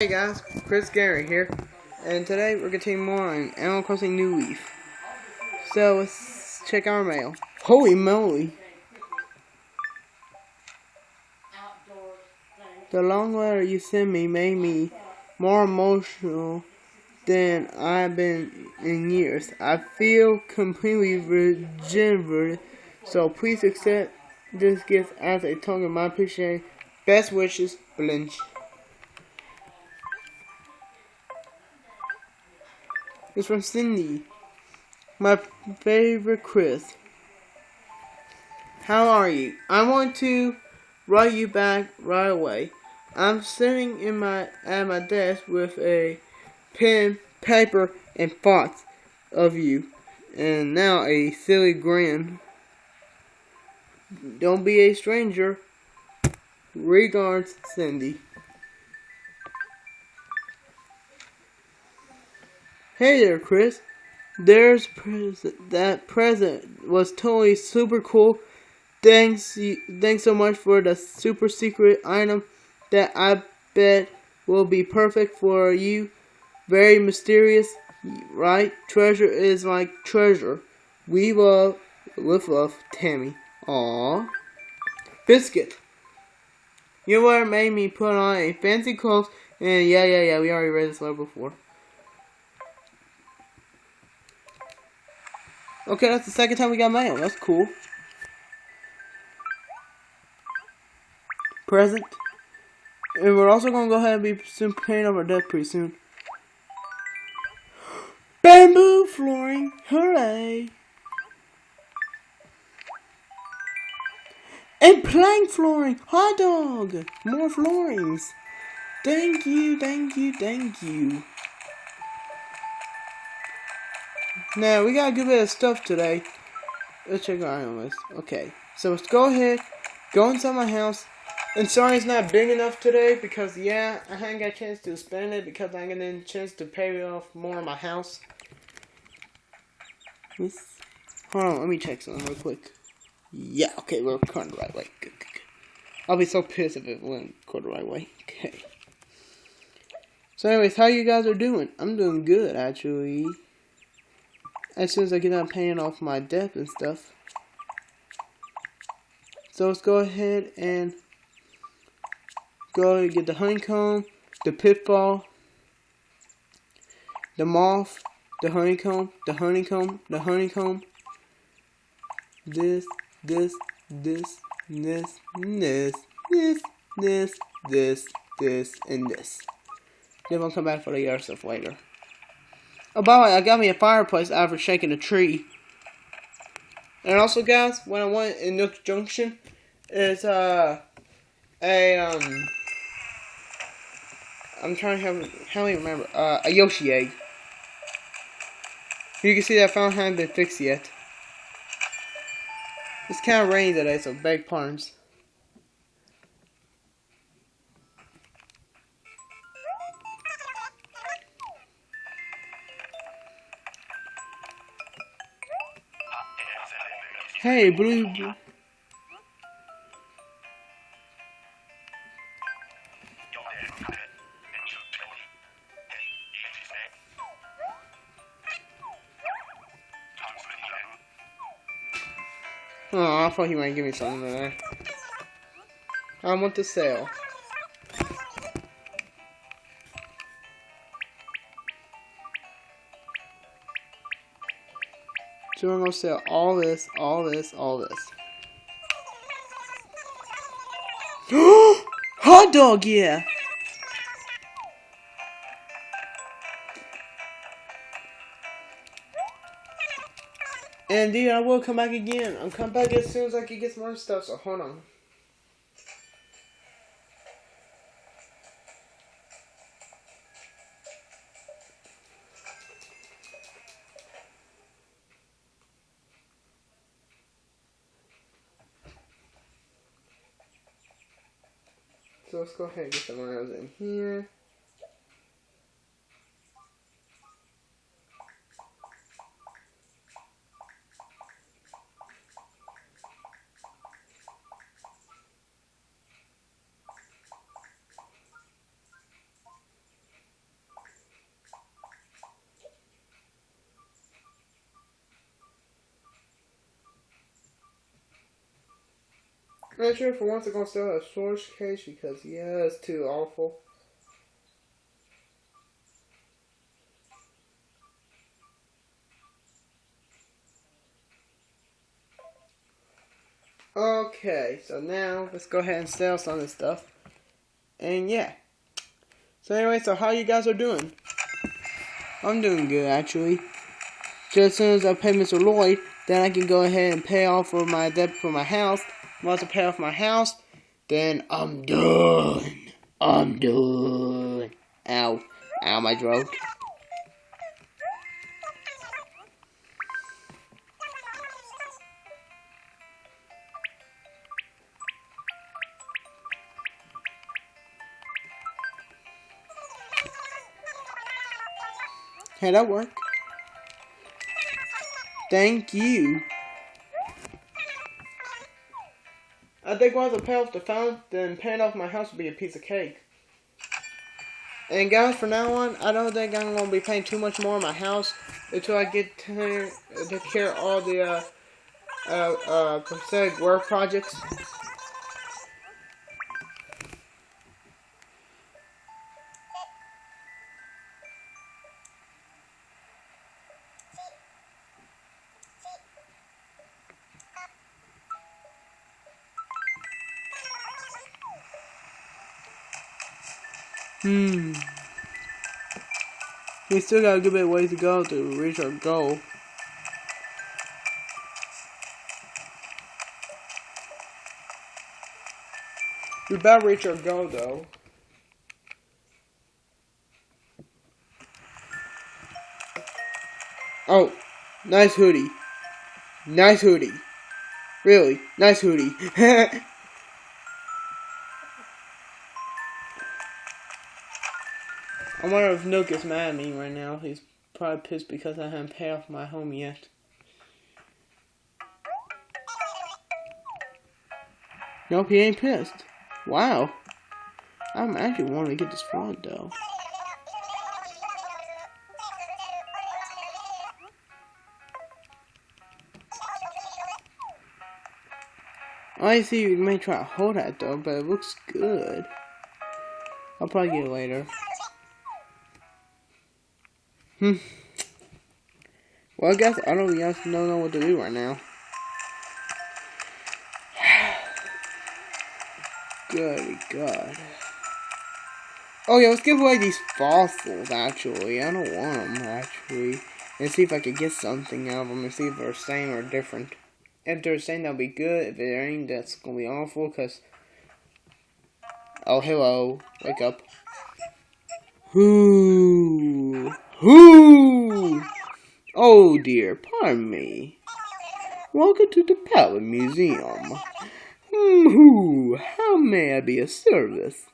Hey guys, Chris Gary here, and today we're continuing more on Animal Crossing New Leaf. So let's check our mail. Holy moly! The long letter you sent me made me more emotional than I've been in years. I feel completely regenerated, so please accept this gift as a token of my appreciation. Best wishes, Blinch. It's from Cindy. My favorite Chris. How are you? I want to write you back right away. I'm sitting at my desk with a pen, paper, and thoughts of you. And now a silly grin. Don't be a stranger. Regards, Cindy. Hey there, Chris. That present was totally super cool. Thanks so much for the super secret item that I bet will be perfect for you. Very mysterious, right? Treasure is like treasure. With love, Tammy. Aww. Biscuit. You were made me put on a fancy clothes, and yeah, we already read this letter before. Okay, that's the second time we got mail. That's cool. Present. And we're also going to go ahead and be soon paying off our debt pretty soon. Bamboo flooring. Hooray. And plank flooring. Hot dog. More floorings. Thank you. Now, we got a good bit of stuff today. Let's check our item list. Okay. So let's go ahead. Go inside my house. And sorry it's not big enough today because, yeah, I hadn't got a chance to spend it because I didn't get a chance to pay off more of my house. Hold on, let me check something real quick. Yeah, okay, we're going the right way. Good. I'll be so pissed if it wouldn't go the right way. Okay. So anyways, how you guys are doing? I'm doing good, actually. As soon as I get done paying off my debt and stuff. So let's go ahead and go get the honeycomb, the pitfall, the moth, the honeycomb, this, and this. Then we'll come back for the other stuff later. Oh, by the way, I got me a fireplace after shaking a tree. And also, guys, what I want in Nook Junction is, I'm trying to help me remember, a Yoshi egg. You can see that phone hasn't been fixed yet. It's kind of rainy today, so beg pardons. Hey, Blue. Oh, I thought he might give me something there. I want to sell. So I'm gonna sell all this. Hot dog, yeah! And indeed, I will come back again. I'll come back as soon as I can get some more stuff, so hold on. So let's go ahead and get some rounds in here. I'm not sure if I want to go sell a storage case because yeah, it's too awful. Okay, so now let's go ahead and sell some of this stuff. And yeah. So anyway, so how you guys are doing? I'm doing good actually. Just as soon as I pay Mr. Lloyd, then I can go ahead and pay off for my debt for my house. Once I pay off my house, then I'm done. I'm done. Ow. Ow, my throat. Hey, that worked. Thank you. I think once I pay off the phone, then paying off my house will be a piece of cake. And guys, from now on, I don't think I'm going to be paying too much more on my house until I get to take care of all the prosthetic work projects. We still got a good bit of ways to go to reach our goal. We better reach our goal though. Oh, nice hoodie. Nice hoodie. Really, nice hoodie. I wonder if Nook is mad at me right now. He's probably pissed because I haven't paid off my home yet. Nope, he ain't pissed. Wow. I'm actually wanting to get this front though. I see you may try to hold that though, but it looks good. I'll probably get it later. Well, I guess I don't know what to do right now. Good God. Oh yeah, let's give away these fossils actually. I don't want them actually. And see if I could get something out of them and see if they're the same or different. If they're the same, that'll be good. If it ain't, that's gonna be awful because... Oh, hello. Wake up. Whoo! Oh dear, pardon me. Welcome to the Palette Museum. How may I be of service?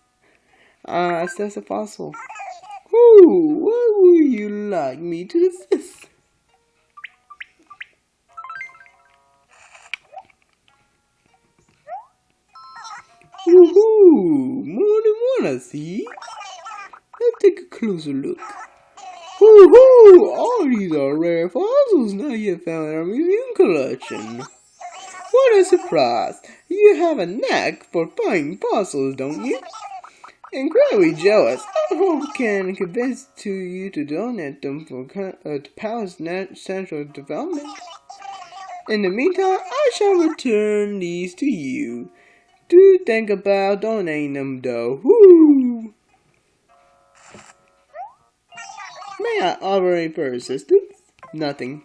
Assess a fossil. What would you like me to assist? More than one, I see. Let's take a closer look. All these are rare fossils not yet found in our museum collection. What a surprise! You have a knack for finding fossils, don't you? Incredibly jealous. I hope I can convince you to donate them for to Palace Central Development. In the meantime, I shall return these to you. Do think about donating them, though. Woo! May I offer any further assistance? Nothing.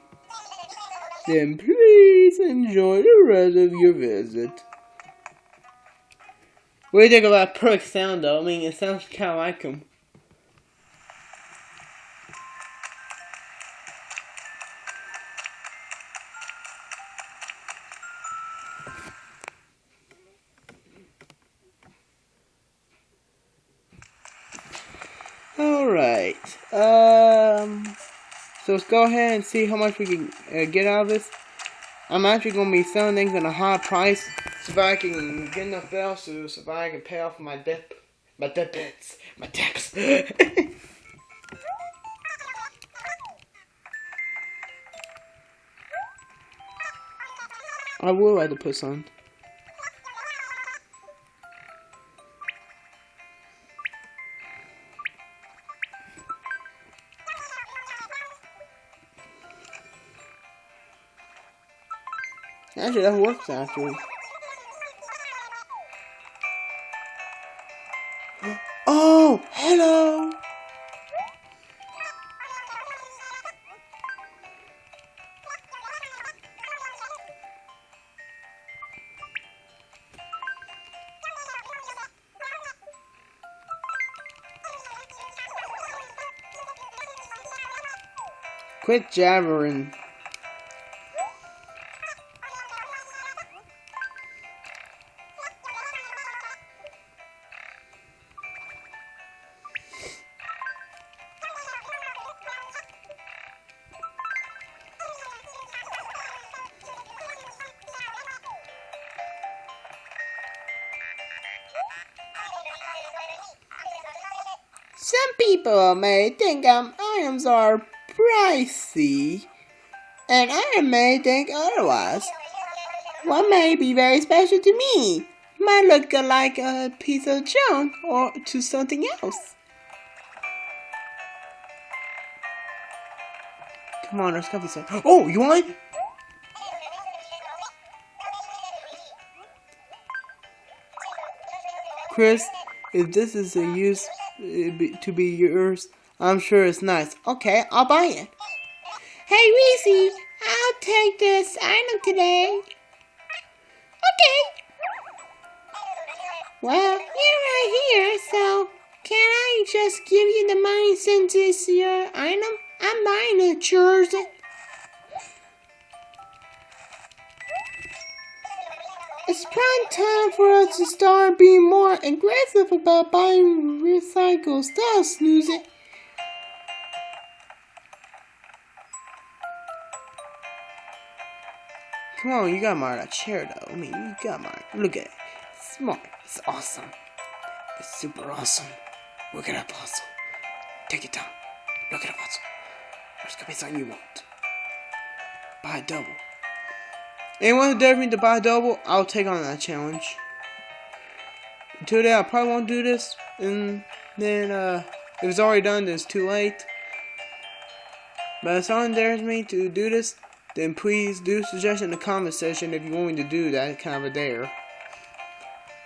Then please enjoy the rest of your visit. What do you think about Perk's sound though? I mean, it sounds kind of like him. Alright. So let's go ahead and see how much we can get out of this. I'm actually going to be selling things at a high price so that I can get enough bells so that I can pay off my debts. I would like to put some. Actually, that works actually. Oh, hello! Quit jabbering. Some people may think items are pricey, and I may think otherwise. What may be very special to me might look like a piece of junk or to something else. Come on, there's gotta be something. Oh, you want it? Chris, if this is a use to be yours, I'm sure it's nice. Okay, I'll buy it. Hey, Reese, I'll take this item today. Okay. Well, you're right here, so can I just give you the money since it's your item? I'm buying it, yours. It's prime time for us to start being more aggressive about buying recycled stuff, Snoozy. Come on, you got mine a chair though. I mean, you got mine. Look at it. It's smart. It's awesome. It's super awesome. Look at that puzzle. Take it down. Look at the puzzle. There's gonna be something you want. Buy a double. Anyone who dares me to buy a double, I'll take on that challenge. Until then, I probably won't do this. And then, if it's already done, then it's too late. But if someone dares me to do this, then please do suggest in the comment section if you want me to do that kind of a dare.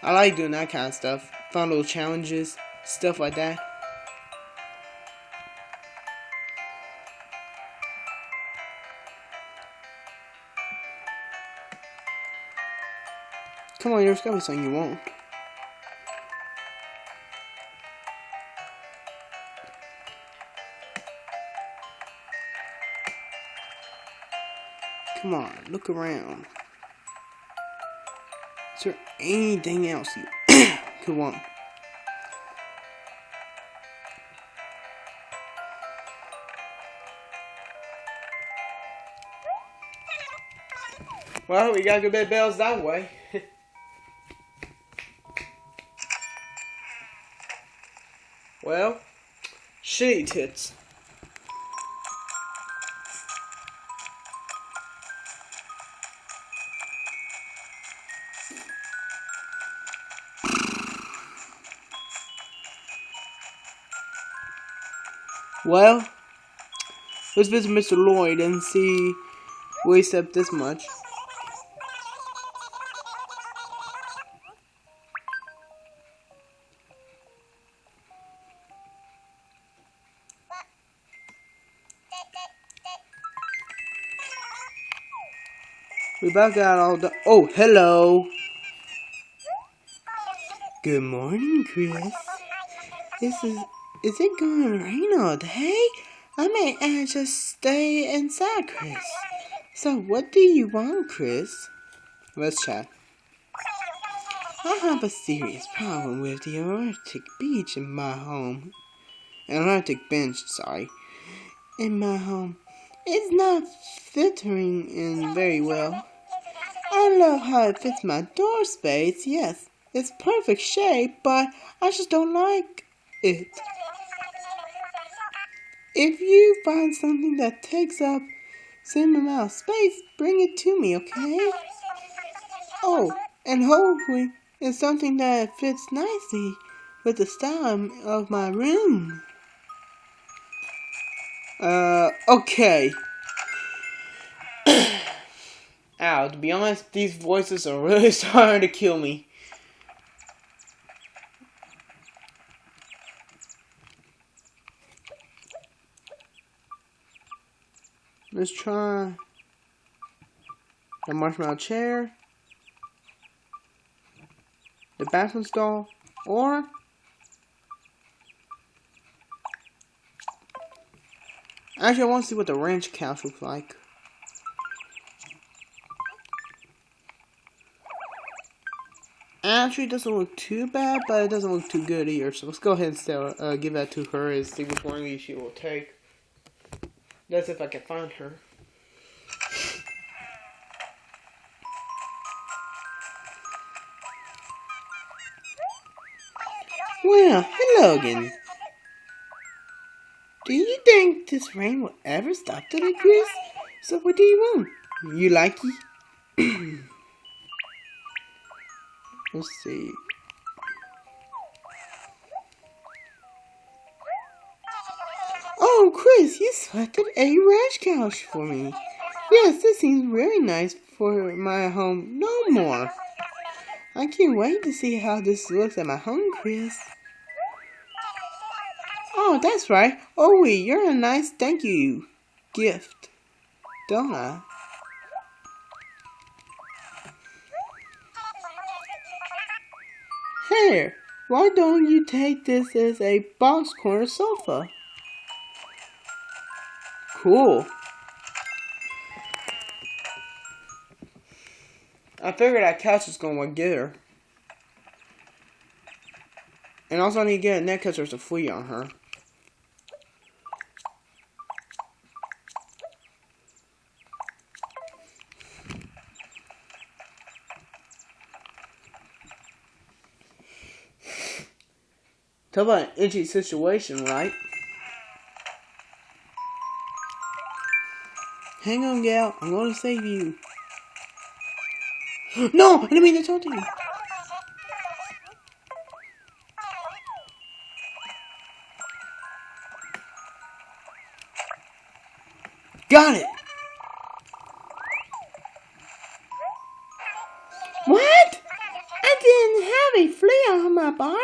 I like doing that kind of stuff. Fun little challenges, stuff like that. Come on, there's gotta be something you want. Come on, look around. Is there anything else you could want? Well, we got good bed bells that way. Well, shitty tits. Well, let's visit Mr. Lloyd and see we accept this much. We about got all done. Oh, hello. Good morning, Chris. Is it gonna rain all day? I may just stay inside, Chris. So what do you want, Chris? Let's chat. I have a serious problem with the Arctic beach in my home. An Arctic bench, sorry. In my home. It's not fitting in very well. I love how it fits my door space, yes. It's perfect shape, but I just don't like it. If you find something that takes up same amount of space, bring it to me, okay? Oh, and hopefully it's something that fits nicely with the style of my room. Okay. Ow, to be honest, these voices are really starting to kill me. Let's try the marshmallow chair, the bathroom stall, or actually I want to see what the ranch couch looks like. Actually, it doesn't look too bad, but it doesn't look too good either. So let's go ahead and still, give that to her and see which one of these she will take. That's if I can find her. Well, hello again. Do you think this rain will ever stop today, Chris? So what do you want? You like it? Let's see. Oh, Chris, you selected a ranch couch for me. Yes, this seems very nice for my home. No more. I can't wait to see how this looks at my home, Chris. Oh, that's right. Oh, wait, you're a nice thank you gift, don't I? Here, why don't you take this as a box corner sofa? Cool. I figured that couch was going to get her. And also I need to get a net because there's a flea on her. Talk about an itchy situation, right? Hang on, gal. I'm going to save you. No! I didn't mean to talk to you. Got it! What? I didn't have a flea on my body?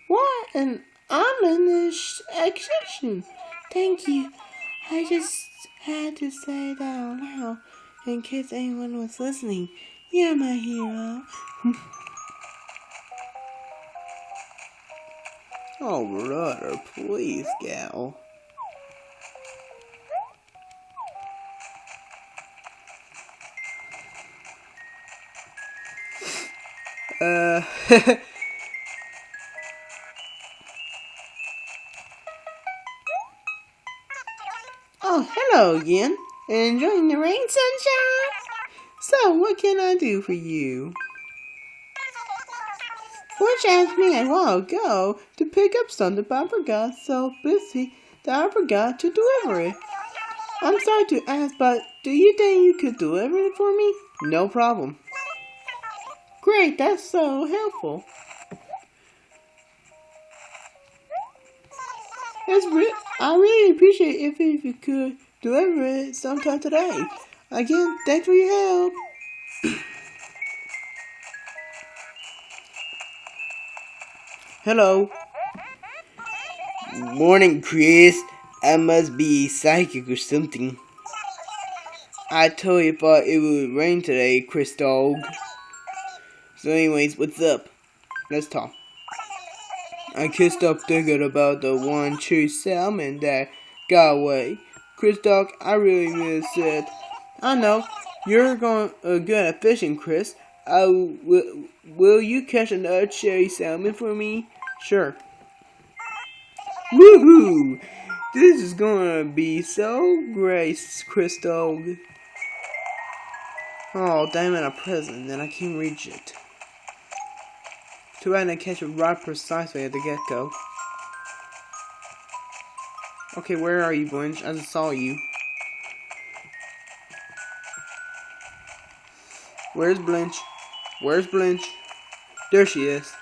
What an ominous accusation. Thank you. I just had to say that out loud in case anyone was listening. You're my hero. Oh, brother, please, gal. Oh, hello again. Enjoying the rain, sunshine? So, what can I do for you? Butch asked me a while ago to pick up something, but I forgot so busy that I forgot to deliver it. I'm sorry to ask, but do you think you could deliver it for me? No problem. Great, that's so helpful. I really appreciate it if you could deliver it sometime today. Again, thanks for your help. Hello. Morning, Chris. I must be psychic or something. I totally thought it would rain today, Chris dog. So anyways, what's up? Let's talk. I can't stop thinking about the one true salmon that got away. Chris dog, I really miss it. I know. You're good at fishing, Chris. Will you catch another cherry salmon for me? Sure. Woohoo! This is gonna be so great, Chris dog. Oh, damn it, a present, and I can't reach it. Too bad I didn't catch it right precisely at the get-go. Okay, where are you, Blinch? I just saw you. Where's Blinch? Where's Blinch? There she is.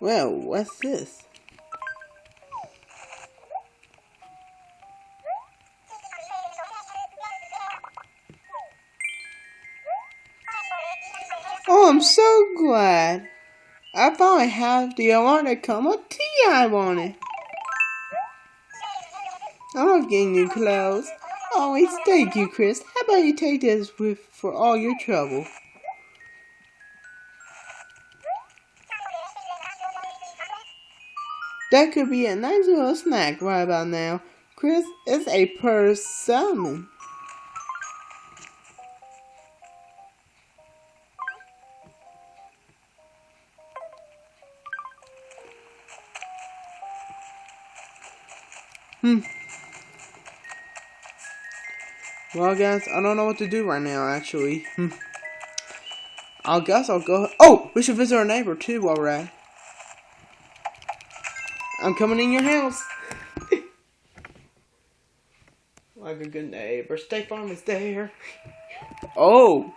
Well, what's this? Oh, I'm so glad. I finally have the electric cup of tea I wanted. I'm not getting new clothes. Always thank you, Chris. How about you take this for all your trouble? That could be a nice little snack right about now. Chris is a purse salmon. Well, guys, I don't know what to do right now, actually. I guess I'll go... Oh! We should visit our neighbor, too, while we're at it. I'm coming in your house. Like a good neighbor. State Farm is there. Oh!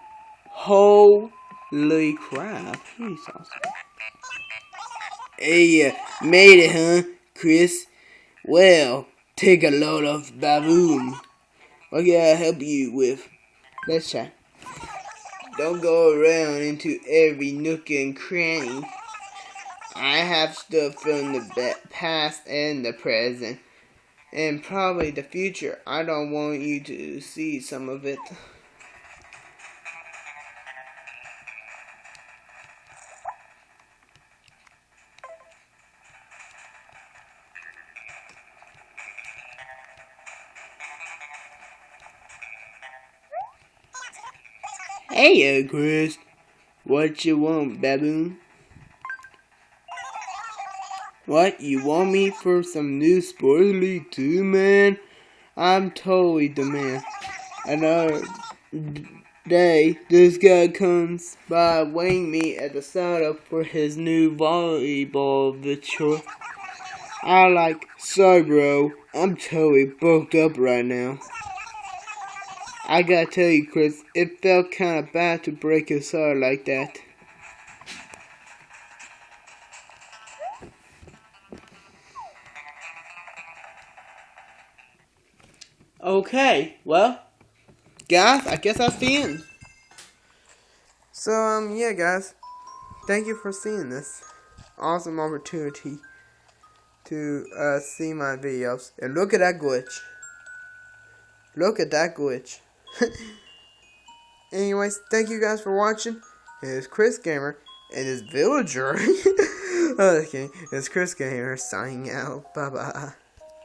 Holy crap. He's awesome. Hey, made it, huh, Chris? Well, take a load of baboon. What can I help you with? Let's try. Don't go around into every nook and cranny. I have stuff from the past and the present, and probably the future. I don't want you to see some of it. Hey, Chris. What you want, baboon? What, you want me for some new sports league too, man? I'm totally the man. Another day, this guy comes by weighing me at the setup for his new volleyball venture. I like, sorry bro, I'm totally booked up right now. I gotta tell you, Chris, it felt kinda bad to break his heart like that. Okay, well, guys, I guess that's the end. So, yeah, guys, thank you for seeing this awesome opportunity to see my videos. And look at that glitch. Look at that glitch. Anyways, thank you guys for watching. It's Chris Gamer and his villager. Okay, it's Chris Gamer signing out. Bye bye.